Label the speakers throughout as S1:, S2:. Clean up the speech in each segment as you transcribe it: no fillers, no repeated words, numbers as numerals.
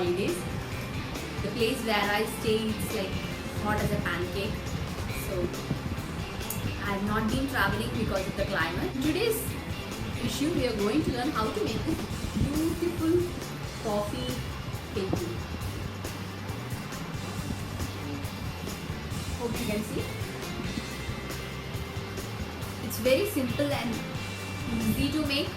S1: holidays. The place where I stay is like hot as a pancake. So I have not been traveling because of the climate. In today's issue, we are going to learn how to make this beautiful coffee painting. Hope you can see. It's very simple and easy to make.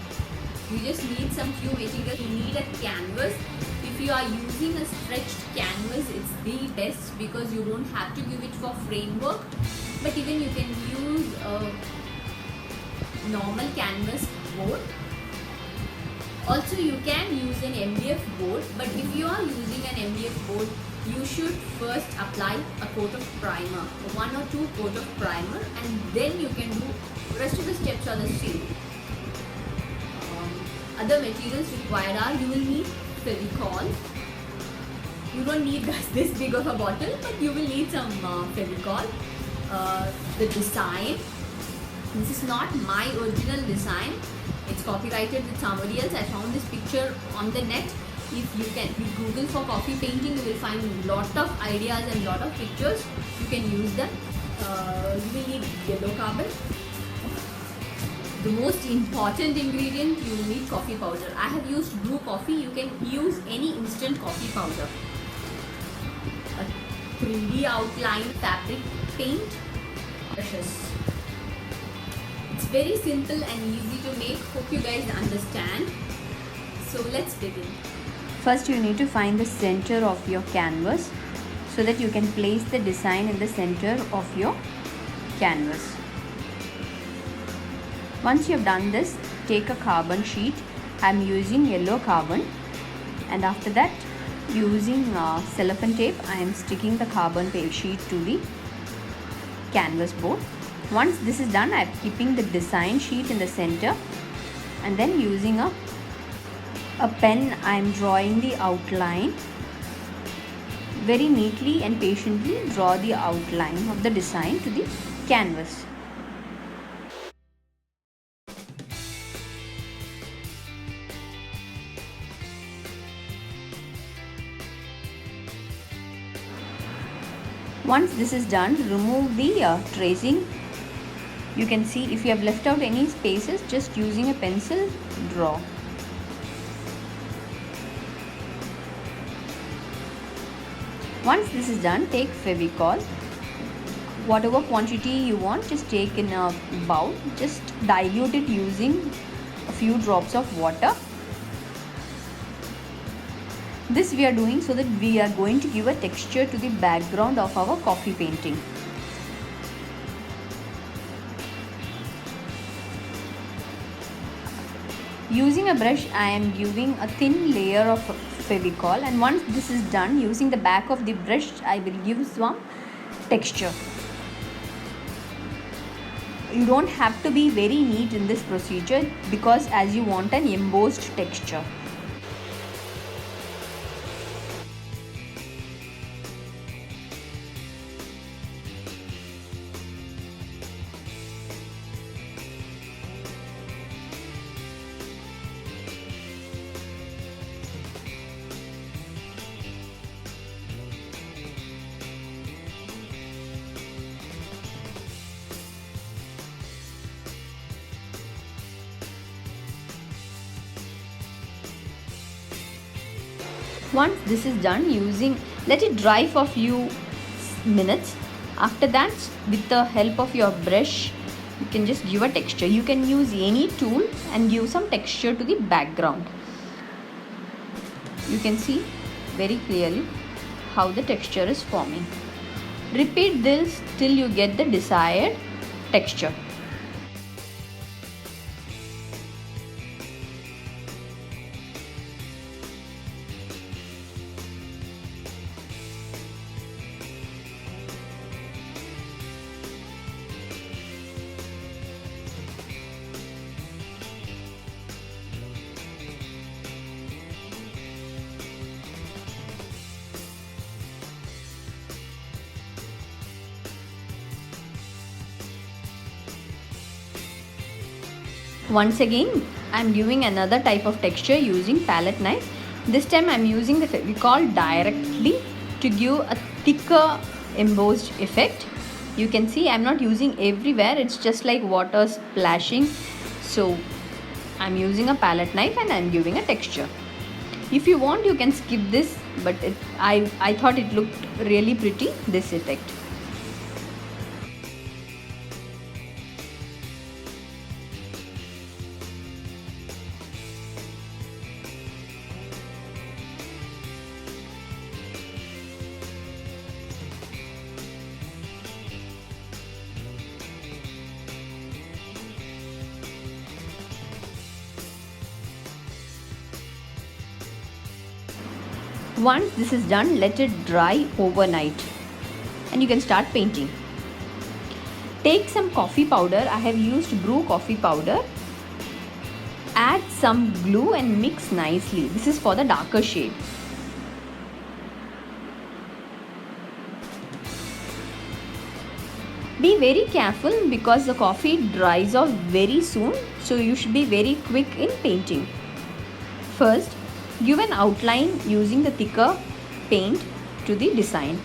S1: You just need some few materials. You need a canvas. If you are using a stretched canvas, it's the best because you don't have to give it for framework. But even you can use a normal canvas board. Also, you can use an MDF board. But if you are using an MDF board, you should first apply a coat of primer, 1 or 2 coat of primer, and then you can do rest of the steps on the same. Other materials required are, you will need Fevicol. You don't need this big of a bottle, but you will need some Fevicol. The design, this is not my original design. It's copyrighted with somebody else. I found this picture on the net. If you Google for coffee painting, you will find lot of ideas and lot of pictures. You can use them. You will need yellow carbon. The most important ingredient, you will need coffee powder. I have used brew coffee. You can use any instant coffee powder. A 3D outline fabric paint, brushes. It's very simple and easy to make. Hope you guys understand. So let's begin.
S2: First, you need to find the center of your canvas so that you can place the design in the center of your canvas. Once you have done this, take a carbon sheet. I am using yellow carbon, and after that, using cellophane tape, I am sticking the carbon sheet to the canvas board. Once this is done, I am keeping the design sheet in the center, and then using a pen, I am drawing the outline. Very neatly and patiently draw the outline of the design to the canvas. Once this is done, remove the tracing. You can see if you have left out any spaces, just using a pencil, draw. Once this is done, take Fevicol. Whatever quantity you want, just take in a bowl. Just dilute it using a few drops of water. This we are doing so that we are going to give a texture to the background of our coffee painting. Using a brush, I am giving a thin layer of Fevicol, and once this is done, using the back of the brush, I will give some texture. You don't have to be very neat in this procedure because as you want an embossed texture. Once this is done, let it dry for a few minutes. After that, with the help of your brush, you can just give a texture. You can use any tool and give some texture to the background. You can see very clearly how the texture is forming. Repeat this till you get the desired texture. Once again, I am giving another type of texture using palette knife. This time I'm using the Fevicol directly to give a thicker embossed effect. You can see I'm not using everywhere, it's just like water splashing. So I'm using a palette knife and I'm giving a texture. If you want, you can skip this, but I thought it looked really pretty, this effect. Once this is done, let it dry overnight and you can start painting. Take some coffee powder. I have used brew coffee powder. Add some glue and mix nicely. This is for the darker shade. Be very careful because the coffee dries off very soon, so you should be very quick in painting. First, give an outline using the thicker paint to the design.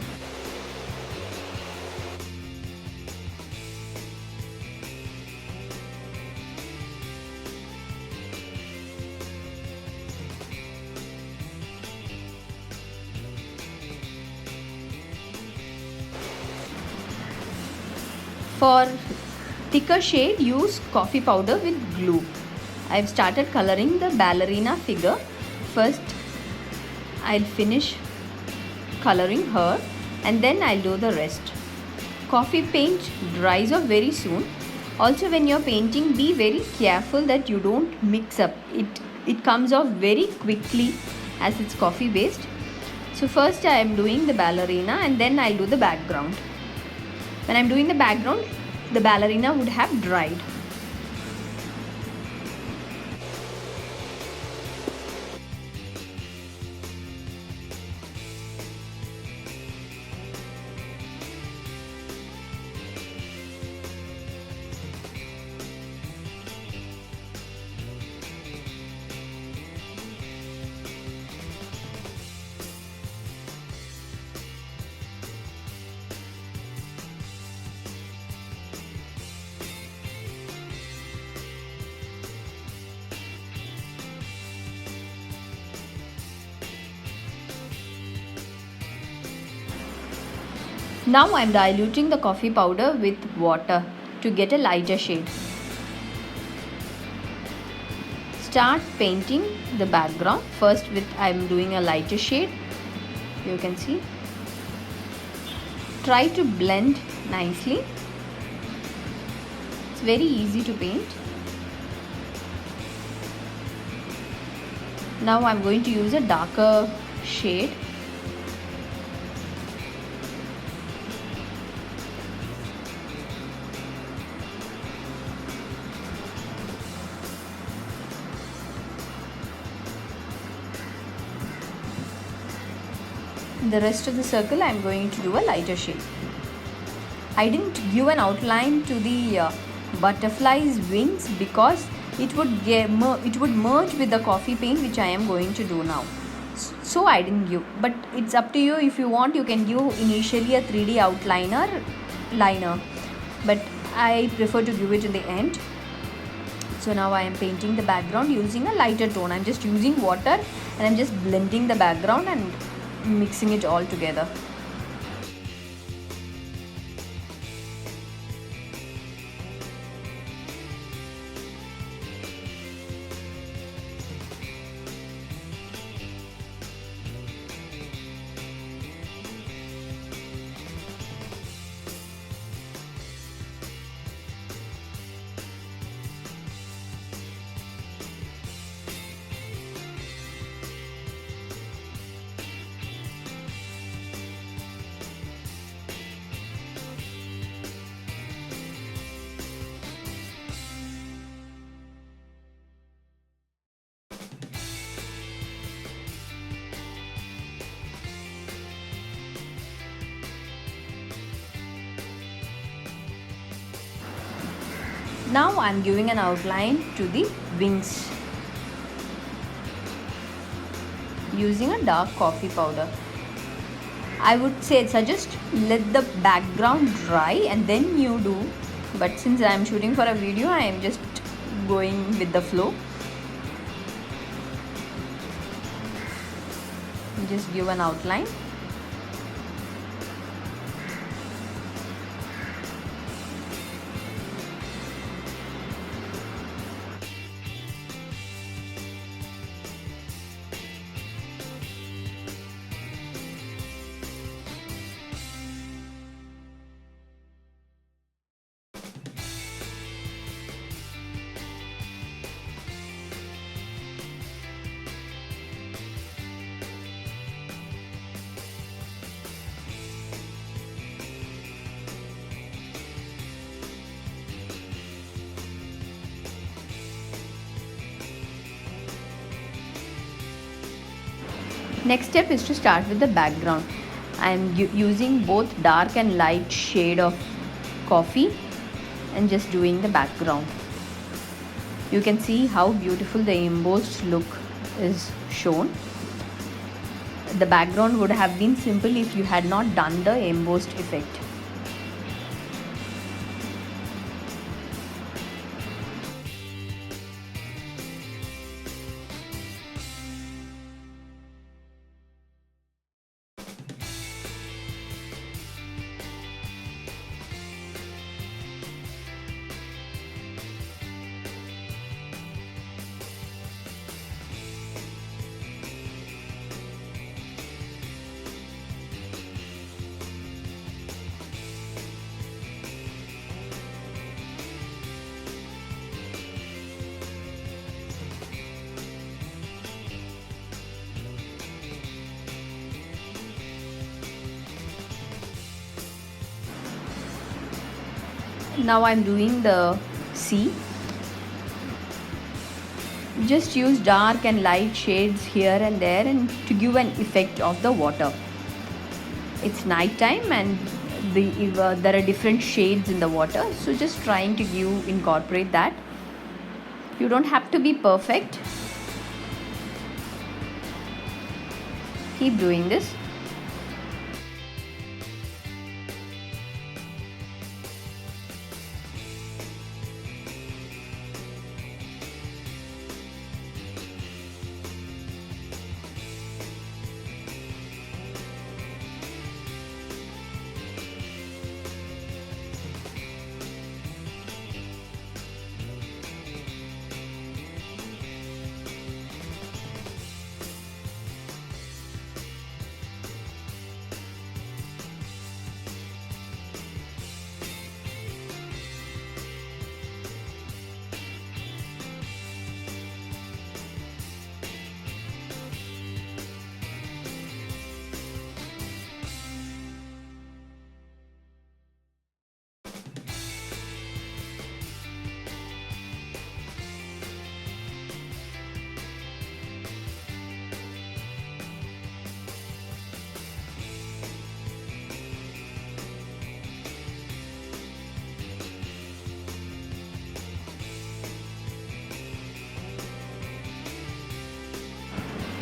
S2: For thicker shade, use coffee powder with glue. I've started coloring the ballerina figure. First, I'll finish coloring her and then I'll do the rest. Coffee paint dries off very soon. Also, when you're painting, be very careful that you don't mix up. It comes off very quickly as it's coffee based. So first I am doing the ballerina and then I'll do the background. When I'm doing the background, the ballerina would have dried. Now I am diluting the coffee powder with water to get a lighter shade. Start painting the background. First I am doing a lighter shade. You can see. Try to blend nicely. It's very easy to paint. Now I am going to use a darker shade. The rest of the circle I am going to do a lighter shade. I didn't give an outline to the butterfly's wings because it would merge with the coffee paint which I am going to do now. So I didn't give, but it's up to you. If you want, you can give initially a 3D liner, but I prefer to give it in the end. So now I am painting the background using a lighter tone. I'm just using water and I'm just blending the background and mixing it all together. Now I am giving an outline to the wings. using a dark coffee powder. I would suggest let the background dry and then you do, but since I am shooting for a video, I am just going with the flow. Just give an outline. Next step is to start with the background. I am using both dark and light shade of coffee and just doing the background. You can see how beautiful the embossed look is shown. The background would have been simple if you had not done the embossed effect. Now I'm doing the sea. Just use dark and light shades here and there and to give an effect of the water. It's night time and there are different shades in the water, so just trying to incorporate that. You don't have to be perfect. Keep doing this.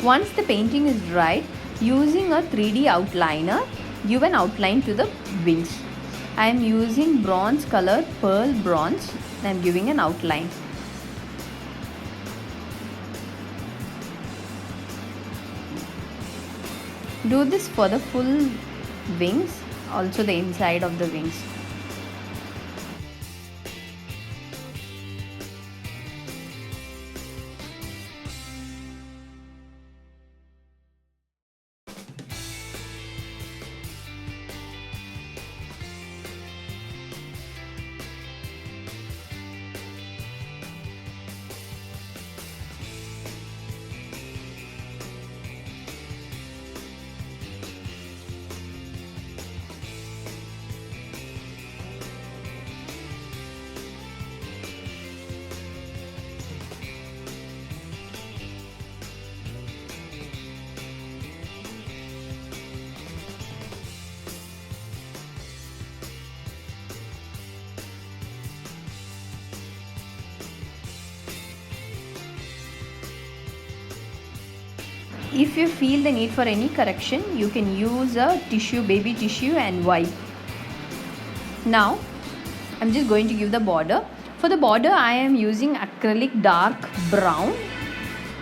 S2: Once the painting is dried, using a 3D outliner, give an outline to the wings. I am using bronze color, pearl bronze. I am giving an outline. Do this for the full wings, also the inside of the wings. If you feel the need for any correction, you can use a tissue, baby tissue, and wipe. Now I'm just going to give the border. For the border I am using acrylic dark brown,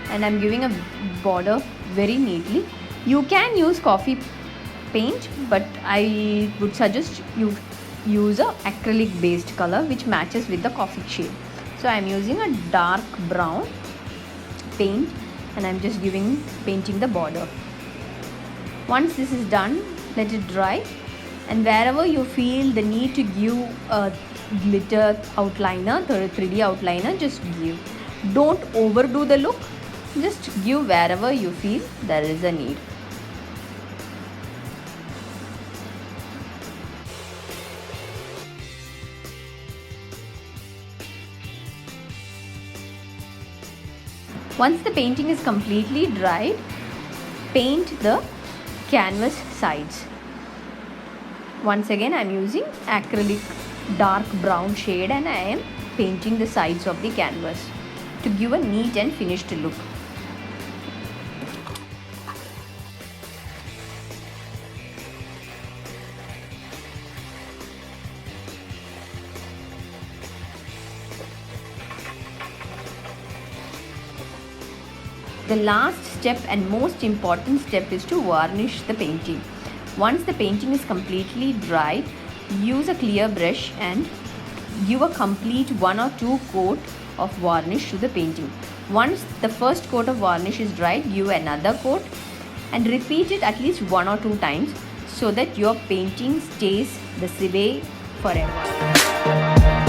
S2: and I'm giving a border very neatly. You can use coffee paint, but I would suggest you use a acrylic based color which matches with the coffee shade. So I'm using a dark brown paint, and I'm just painting the border. Once this is done, let it dry, and wherever you feel the need to give a glitter outliner, 3D outliner, just give. Don't overdo the look, just give wherever you feel there is a need. Once the painting is completely dried, paint the canvas sides. Once again I am using acrylic dark brown shade, and I am painting the sides of the canvas to give a neat and finished look. The last step and most important step is to varnish the painting. Once the painting is completely dry, use a clear brush and give a complete 1 or 2 coat of varnish to the painting. Once the first coat of varnish is dried, give another coat and repeat it at least 1 or 2 times so that your painting stays the way forever.